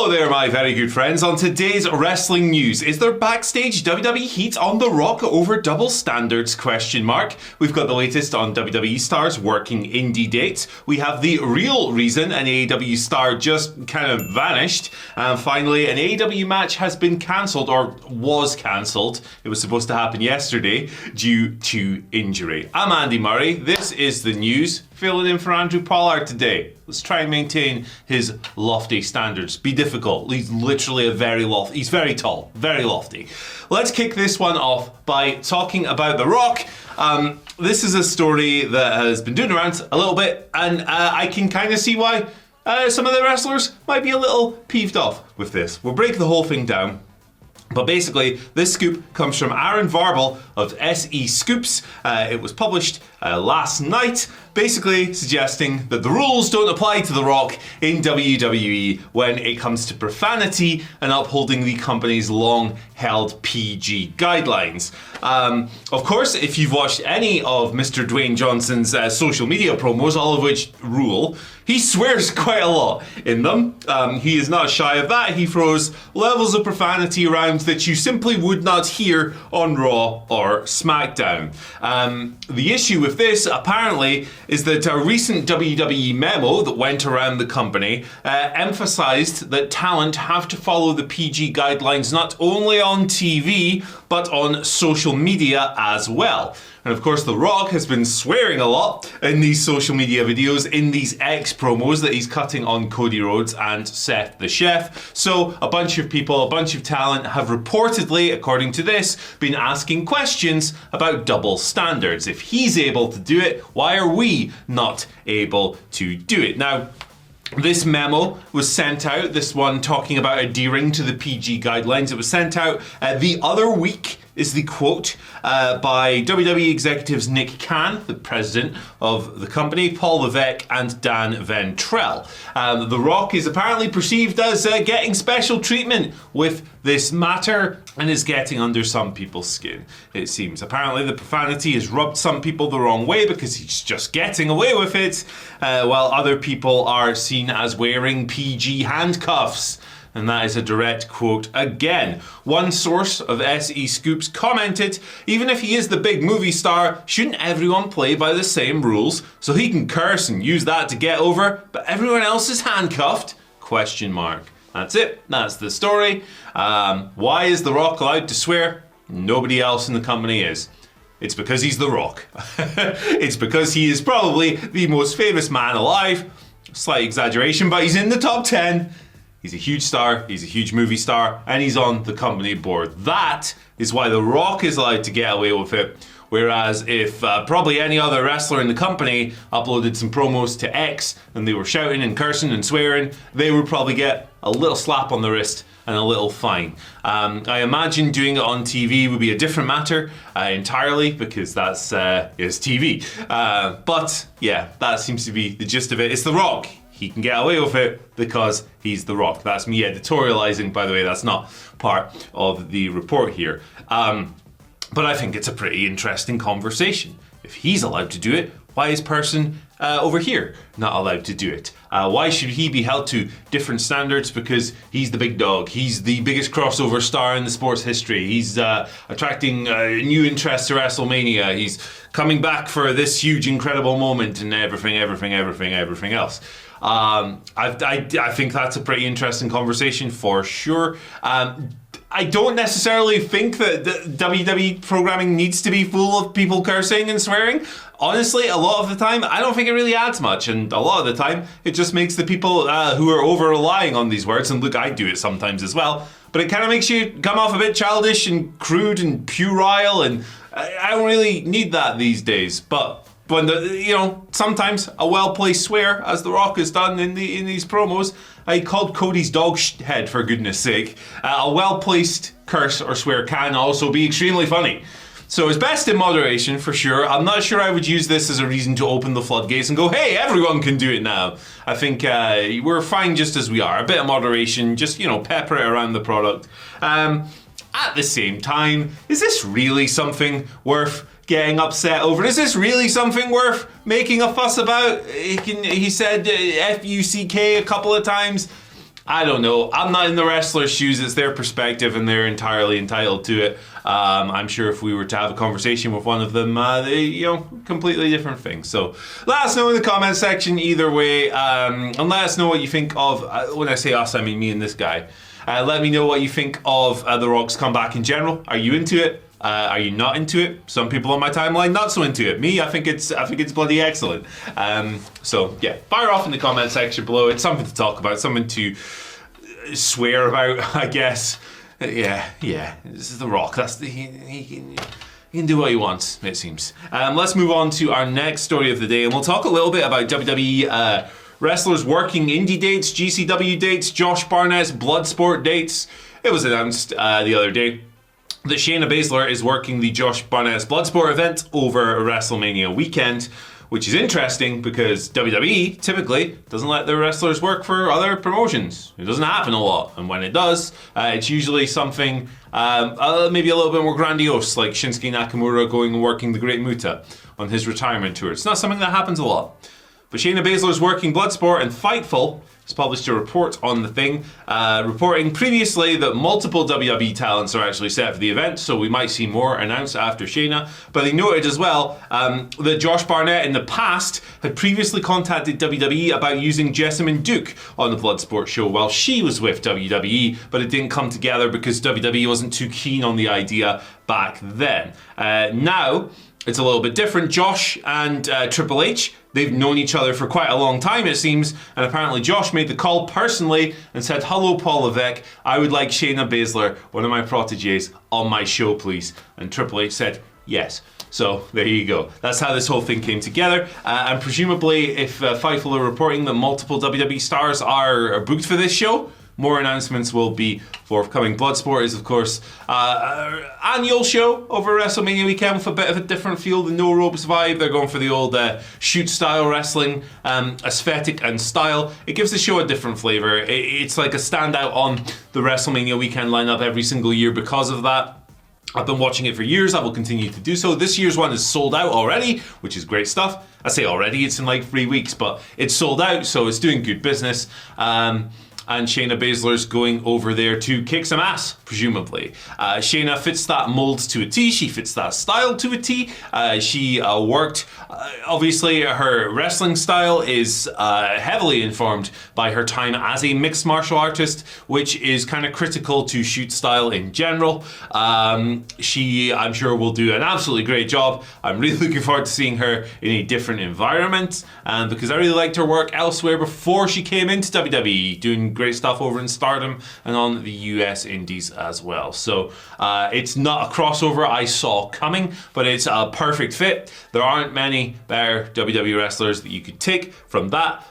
Hello there, my very good friends. On today's wrestling news, is there backstage WWE heat on The Rock over double standards? We've got the latest on WWE stars working indie dates. We have the real reason an AEW star just kind of vanished. And finally, an AEW match has been cancelled, or was cancelled. It was supposed to happen yesterday due to injury. I'm Andy Murray. This is the news. Filling in for Andrew Pollard today. Let's try and maintain his lofty standards. Be difficult. He's literally he's very tall, very lofty. Let's kick this one off by talking about The Rock. This is a story that has been doing around a little bit, and I can kind of see why some of the wrestlers might be a little peeved off with this. We'll break the whole thing down. But basically, this scoop comes from Aaron Varble of SE Scoops. It was published last night, basically suggesting that the rules don't apply to The Rock in WWE when it comes to profanity and upholding the company's long-held PG guidelines. Of course, if you've watched any of Mr. Dwayne Johnson's social media promos, all of which rule, he swears quite a lot in them. He is not shy of that. He throws levels of profanity around that you simply would not hear on Raw or SmackDown. The issue with this, apparently, is that a recent WWE memo that went around the company emphasized that talent have to follow the PG guidelines not only on TV, but on social media as well. And of course, The Rock has been swearing a lot in these social media videos, in these X promos that he's cutting on Cody Rhodes and Seth the Chef. So a bunch of people, a bunch of talent have reportedly, according to this, been asking questions about double standards. If he's able to do it, why are we not able to do it? Now, this memo was sent out, this one talking about adhering to the PG guidelines. It was sent out the other week, is the quote, by WWE executives Nick Khan, the president of the company, Paul Levesque, and Dan Ventrell. The Rock is apparently perceived as getting special treatment with this matter and is getting under some people's skin, it seems. Apparently the profanity has rubbed some people the wrong way because he's just getting away with it, while other people are seen as wearing PG handcuffs. And that is a direct quote again. One source of SE Scoops commented, even if he is the big movie star, shouldn't everyone play by the same rules so he can curse and use that to get over, but everyone else is handcuffed? ? That's it. That's the story. Why is The Rock allowed to swear? Nobody else in the company is. It's because he's The Rock. It's because he is probably the most famous man alive. Slight exaggeration, but he's in the top 10. He's a huge star, he's a huge movie star, and he's on the company board. That is why The Rock is allowed to get away with it. Whereas if probably any other wrestler in the company uploaded some promos to X and they were shouting and cursing and swearing, they would probably get a little slap on the wrist and a little fine. I imagine doing it on TV would be a different matter entirely, because that's is TV. But yeah, that seems to be the gist of it. It's The Rock. He can get away with it because he's The Rock. That's me editorializing, by the way. That's not part of the report here. But I think it's a pretty interesting conversation. If he's allowed to do it, why is person over here not allowed to do it? Why should he be held to different standards? Because he's the big dog. He's the biggest crossover star in the sports history. He's attracting new interest to WrestleMania. He's coming back for this huge, incredible moment and everything else. I think that's a pretty interesting conversation for sure. I don't necessarily think that the WWE programming needs to be full of people cursing and swearing. Honestly, a lot of the time, I don't think it really adds much. And a lot of the time, it just makes the people who are over-relying on these words, and look, I do it sometimes as well, but it kind of makes you come off a bit childish and crude and puerile, and I don't really need that these days. But when sometimes a well-placed swear, as The Rock has done in these promos, I called Cody's dog head, for goodness sake. A well-placed curse or swear can also be extremely funny. So it's best in moderation, for sure. I'm not sure I would use this as a reason to open the floodgates and go, hey, everyone can do it now. I think we're fine just as we are. A bit of moderation, just, pepper it around the product. At the same time, is this really something worth getting upset over? Is this really something worth making a fuss about? He said F-U-C-K a couple of times. I don't know. I'm not in the wrestler's shoes. It's their perspective, and they're entirely entitled to it. I'm sure if we were to have a conversation with one of them, they, completely different things. So let us know in the comment section either way, and let us know what you think of, when I say us, I mean me and this guy. Let me know what you think of The Rock's comeback in general. Are you into it? Are you not into it? Some people on my timeline not so into it. Me, I think it's bloody excellent. So yeah, fire off in the comment section below. It's something to talk about, something to swear about, I guess. Yeah. This is The Rock. He can do what he wants, it seems. Let's move on to our next story of the day, and we'll talk a little bit about WWE wrestlers working indie dates, GCW dates, Josh Barnett's Bloodsport dates. It was announced the other day that Shayna Baszler is working the Josh Barnett's Bloodsport event over WrestleMania weekend, which is interesting because WWE typically doesn't let their wrestlers work for other promotions. It doesn't happen a lot, and when it does, it's usually something maybe a little bit more grandiose, like Shinsuke Nakamura going and working the Great Muta on his retirement tour. It's not something that happens a lot. But Shayna Baszler's working Bloodsport, and Fightful has published a report on the thing, reporting previously that multiple WWE talents are actually set for the event, so we might see more announced after Shayna. But they noted as well that Josh Barnett in the past had previously contacted WWE about using Jessamyn Duke on the Bloodsport show while she was with WWE, but it didn't come together because WWE wasn't too keen on the idea back then. Now, it's a little bit different. Josh and Triple H, they've known each other for quite a long time, it seems, and apparently Josh made the call personally and said, "Hello, Paul Levesque, I would like Shayna Baszler, one of my proteges, on my show, please." And Triple H said, "Yes." So there you go. That's how this whole thing came together. And presumably, if Fightful are reporting that multiple WWE stars are booked for this show, more announcements will be forthcoming. Bloodsport is, of course, an annual show over WrestleMania weekend with a bit of a different feel, the no ropes vibe. They're going for the old shoot-style wrestling aesthetic and style. It gives the show a different flavor. It's like a standout on the WrestleMania weekend lineup every single year because of that. I've been watching it for years. I will continue to do so. This year's one is sold out already, which is great stuff. I say already, it's in like 3 weeks, but it's sold out, so it's doing good business. And Shayna Baszler's going over there to kick some ass, presumably. Shayna fits that mold to a T. She fits that style to a T. She worked, obviously her wrestling style is heavily informed by her time as a mixed martial artist, which is kind of critical to shoot style in general. She, I'm sure, will do an absolutely great job. I'm really looking forward to seeing her in a different environment, because I really liked her work elsewhere before she came into WWE, doing great stuff over in Stardom and on the US Indies as well. So it's not a crossover I saw coming, but it's a perfect fit. There aren't many better WWE wrestlers that you could take from that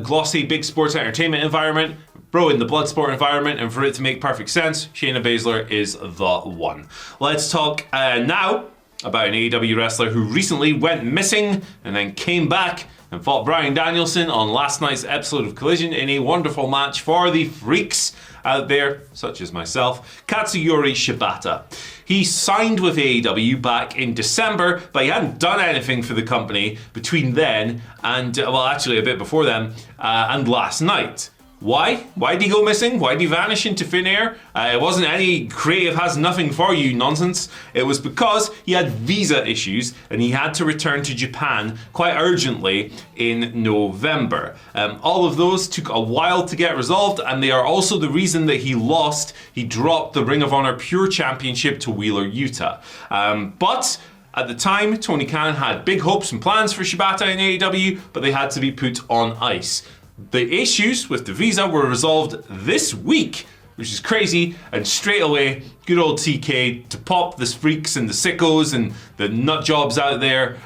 glossy big sports entertainment environment, throw in the Bloodsport environment, and for it to make perfect sense, Shayna Baszler is the one. Let's talk now about an AEW wrestler who recently went missing and then came back and fought Bryan Danielson on last night's episode of Collision in a wonderful match for the freaks out there, such as myself, Katsuyori Shibata. He signed with AEW back in December, but he hadn't done anything for the company between then and, well, actually a bit before then, and last night. Why? Why did he go missing? Why did he vanish into thin air? It wasn't any creative has nothing for you nonsense. It was because he had visa issues and he had to return to Japan quite urgently in November. All of those took a while to get resolved, and they are also the reason that he dropped the Ring of Honor Pure Championship to Wheeler Yuta. But at the time, Tony Khan had big hopes and plans for Shibata in AEW, but they had to be put on ice. The issues with the visa were resolved this week, which is crazy, and straight away, good old TK, to pop the freaks and the sickos and the nut jobs out there,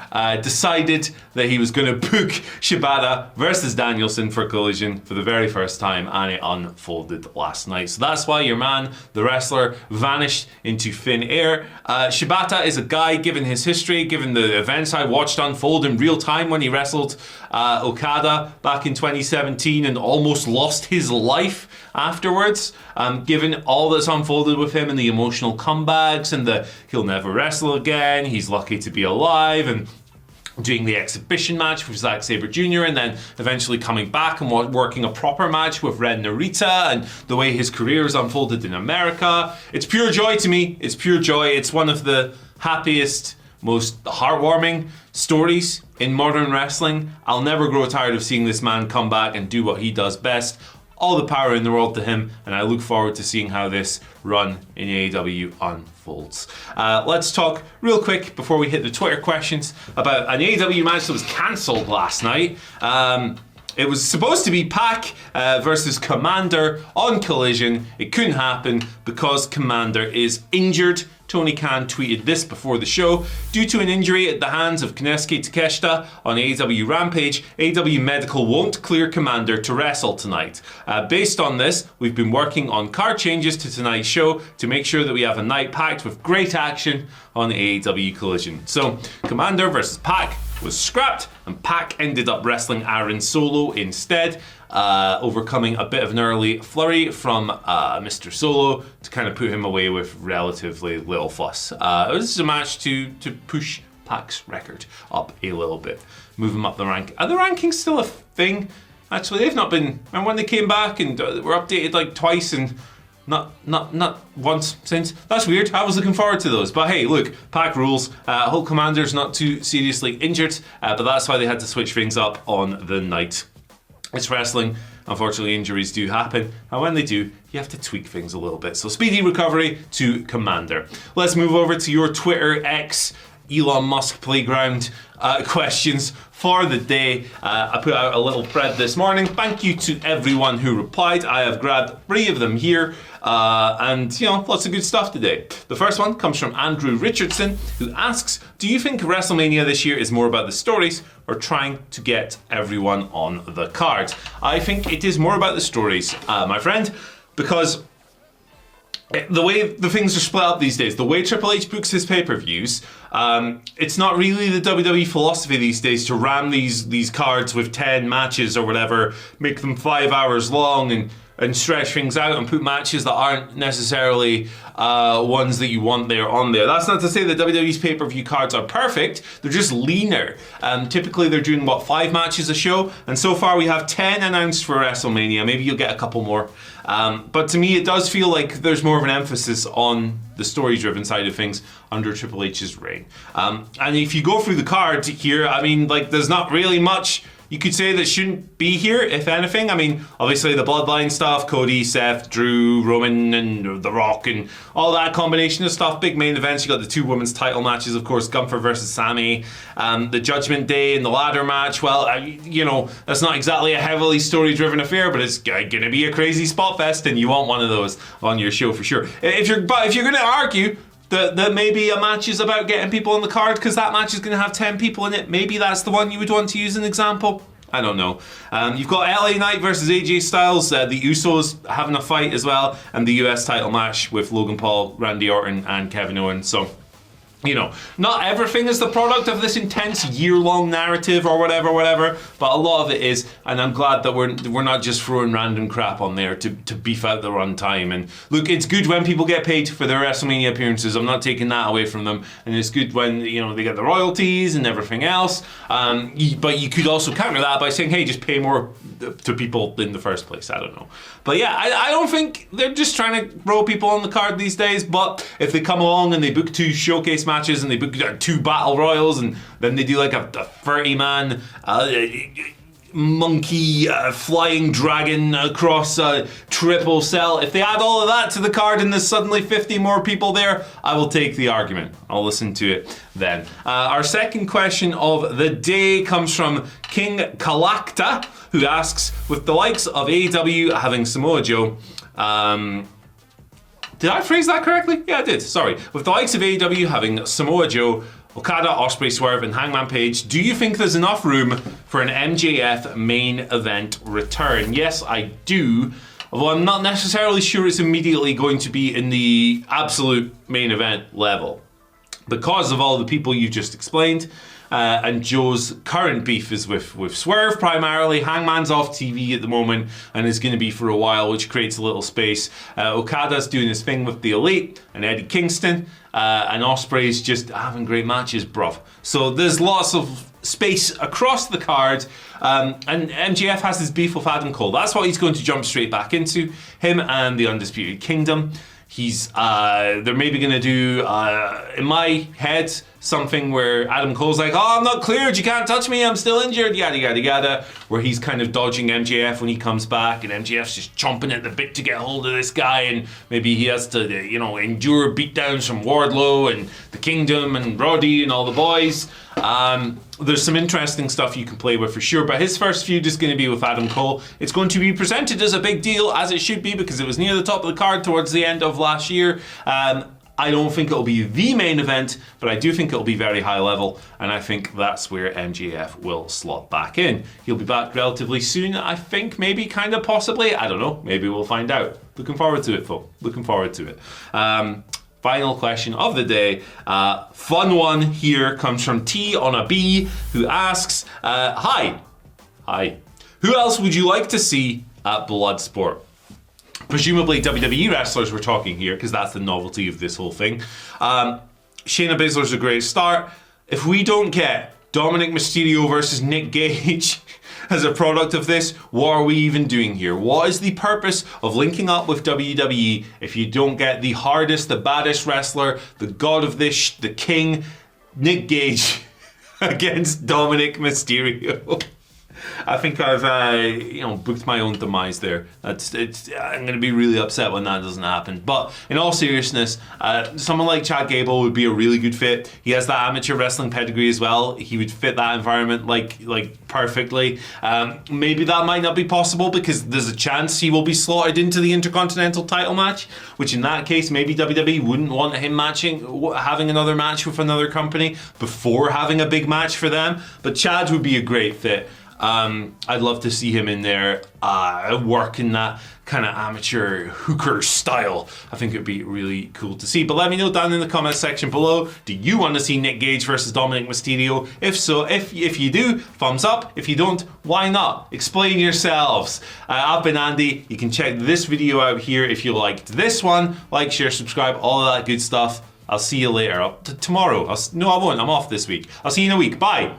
decided that he was going to book Shibata versus Danielson for Collision for the very first time, and it unfolded last night. So that's why your man, the wrestler, vanished into thin air. Shibata is a guy, given his history, given the events I watched unfold in real time when he wrestled Okada back in 2017 and almost lost his life afterwards, given all that's unfolded with him and the emotional comebacks and the he'll never wrestle again, he's lucky to be alive, and doing the exhibition match with Zack Sabre Jr. and then eventually coming back and working a proper match with Ren Narita, and the way his career has unfolded in America. It's pure joy to me. It's pure joy. It's one of the happiest, most heartwarming stories in modern wrestling. I'll never grow tired of seeing this man come back and do what he does best. All the power in the world to him, and I look forward to seeing how this run in AEW unfolds. Let's talk real quick before we hit the Twitter questions about an AEW match that was cancelled last night. It was supposed to be Pac versus Commander on Collision. It couldn't happen because Commander is injured. Tony Khan tweeted this before the show. Due to an injury at the hands of Konosuke Takeshita on AEW Rampage, AEW Medical won't clear Commander to wrestle tonight. Based on this, we've been working on card changes to tonight's show to make sure that we have a night packed with great action on AEW Collision. So, Commander versus Pac was scrapped, and Pac ended up wrestling Aaron Solo instead, overcoming a bit of an early flurry from Mr. Solo to kind of put him away with relatively little fuss. It was a match to push Pac's record up a little bit, move him up the rank. Are the rankings still a thing? Actually, they've not been. And when they came back and were updated like twice and not once since. That's weird. I was looking forward to those. But hey, look, Pac rules. Hulk Commander's not too seriously injured, but that's why they had to switch things up on the night. It's wrestling. Unfortunately, injuries do happen. And when they do, you have to tweak things a little bit. So speedy recovery to Commander. Let's move over to your Twitter X Elon Musk playground questions for the day. I put out a little thread this morning. Thank you to everyone who replied. I have grabbed 3 of them here. And, lots of good stuff today. The first one comes from Andrew Richardson, who asks, do you think WrestleMania this year is more about the stories or trying to get everyone on the card? I think it is more about the stories, my friend, because the way the things are split up these days, the way Triple H books his pay-per-views, it's not really the WWE philosophy these days to ram these cards with 10 matches or whatever, make them 5 hours long and stretch things out and put matches that aren't necessarily ones that you want there on there. That's not to say that WWE's pay-per-view cards are perfect, they're just leaner. Typically they're doing, 5 matches a show? And so far we have 10 announced for WrestleMania. Maybe you'll get a couple more. But to me it does feel like there's more of an emphasis on the story-driven side of things under Triple H's reign. And if you go through the card here, there's not really much you could say that shouldn't be here, if anything. Obviously the Bloodline stuff, Cody, Seth, Drew, Roman, and The Rock, and all that combination of stuff. Big main events. You got the 2 women's title matches, of course, Gunther versus Sammy, the Judgment Day and the ladder match. Well, that's not exactly a heavily story-driven affair, but it's going to be a crazy spot fest, and you want one of those on your show for sure. If you're going to argue that maybe a match is about getting people on the card because that match is going to have 10 people in it, maybe that's the one you would want to use as an example. I don't know. You've got LA Knight versus AJ Styles, the Usos having a fight as well, and the US title match with Logan Paul, Randy Orton, and Kevin Owens. So, not everything is the product of this intense year-long narrative or whatever, but a lot of it is, and I'm glad that we're not just throwing random crap on there to beef out the runtime. And look, it's good when people get paid for their WrestleMania appearances. I'm not taking that away from them, and it's good when they get the royalties and everything else. But you could also counter that by saying, hey, just pay more to people in the first place. I don't know. But yeah, I don't think they're just trying to throw people on the card these days, but if they come along and they book 2 showcase matches and they book 2 battle royals and then they do like a 30-man monkey flying dragon across a triple cell, if they add all of that to the card and there's suddenly 50 more people there, I will take the argument. I'll listen to it then. Our second question of the day comes from King Kalakta, who asks, with the likes of AEW having Samoa Joe, did I phrase that correctly? Yeah, I did. Sorry. With the likes of AEW having Samoa Joe, Okada, Ospreay, Swerve, and Hangman Page, do you think there's enough room for an MJF main event return? Yes, I do. Although I'm not necessarily sure it's immediately going to be in the absolute main event level. Because of all the people you just explained, and Joe's current beef is with Swerve primarily. Hangman's off TV at the moment and is going to be for a while, which creates a little space. Okada's doing his thing with the Elite and Eddie Kingston, and Ospreay's just having great matches, bruv. So there's lots of space across the card, and MJF has his beef with Adam Cole. That's what he's going to jump straight back into, him and the Undisputed Kingdom. They're maybe going to do, in my head, something where Adam Cole's like, oh, I'm not cleared, you can't touch me, I'm still injured, yada, yada, yada, where he's kind of dodging MJF when he comes back, and MJF's just chomping at the bit to get hold of this guy, and maybe he has to, endure beatdowns from Wardlow and the Kingdom and Roddy and all the boys. There's some interesting stuff you can play with for sure, but his first feud is going to be with Adam Cole. It's going to be presented as a big deal, as it should be, because it was near the top of the card towards the end of last year. I don't think it'll be the main event, but I do think it'll be very high level, and I think that's where MJF will slot back in. He'll be back relatively soon, I think, maybe, kind of, possibly. I don't know. Maybe we'll find out. Looking forward to it, though. Looking forward to it. Final question of the day. Fun one here comes from T on a B, who asks, Hi. Who else would you like to see at Bloodsport? Presumably WWE wrestlers we're talking here, because that's the novelty of this whole thing. Shayna Baszler's a great start. If we don't get Dominic Mysterio versus Nick Gage as a product of this, what are we even doing here? What is the purpose of linking up with WWE if you don't get the hardest, the baddest wrestler, the god of this, the king, Nick Gage, against Dominic Mysterio? I think I've booked my own demise there. I'm going to be really upset when that doesn't happen. But in all seriousness, someone like Chad Gable would be a really good fit. He has that amateur wrestling pedigree as well. He would fit that environment like perfectly. Maybe that might not be possible because there's a chance he will be slotted into the Intercontinental title match, which in that case maybe WWE wouldn't want him having another match with another company before having a big match for them. But Chad would be a great fit. I'd love to see him in there working that kind of amateur hooker style. I think it'd be really cool to see. But let me know down in the comments section below, do you want to see Nick Gage versus Dominic Mysterio? If so, if you do, thumbs up. If you don't, why not? Explain yourselves. I've been Andy. You can check this video out here if you liked this one. Like, share, subscribe, all of that good stuff. I'll see you later. Tomorrow. No, I won't. I'm off this week. I'll see you in a week. Bye.